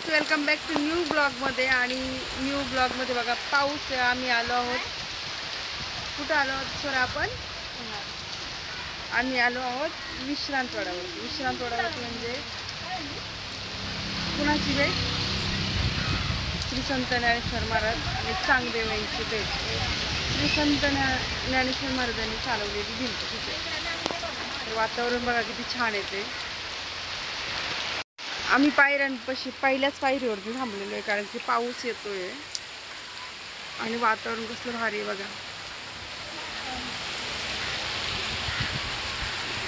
Guys, welcome back to new ब्लॉगमध्ये. आणि new ब्लॉगमध्ये बघा पाऊस आहे. आम्ही आलो आहोत, कुठं आलो आहोत सर आपण? आम्ही आलो आहोत विश्रांतवाड्यावरती. विश्रांतवाड्यावरती म्हणजे कुणाची भेट? श्री संत ज्ञानेश्वर महाराज आणि चांगदेव यांची भेट. श्री संत ज्ञानेश्वर महाराजांनी चालवलेली भिंत तिथे. वातावरण बघा किती छान येते. आम्ही पायऱ्यांपाशी पहिल्याच पायरीवरती थांबलेलो आहे, कारण की पाऊस येतोय आणि वातावरण कसलं भारी आहे बघा.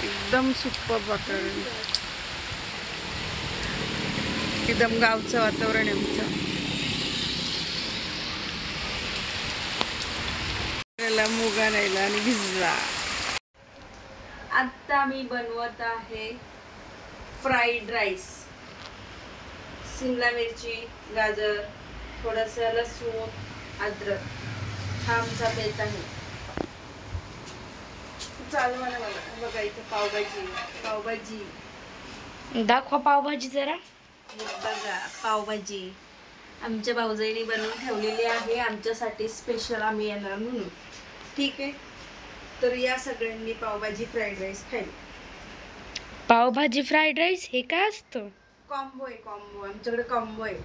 एकदम सुपर वातावरण, एकदम गावचं वातावरण आहे आमचं. मुगा नाहीला आणि भिजला. आता मी बनवत आहे फ्राईड राईस. शिमला मिरची, गाजर, थोडंसं लसूण, अद्रक हा आमचा बेत आहे. चालू मला बघा इथं पावभाजी दाखवा. पावभाजी जरा बघा. पावभाजी आमच्या भाऊजाईने बनवून ठेवलेली आहे आमच्यासाठी स्पेशल, आम्ही येणार म्हणून. ठीक आहे, तर या सगळ्यांनी पावभाजी फ्राईड राईस खाईल. पावभाजी फ्राईड राईस हे काय असतं? कॉम्बो आहे, कॉम्बो. आमच्याकडे कॉम्बो आहे.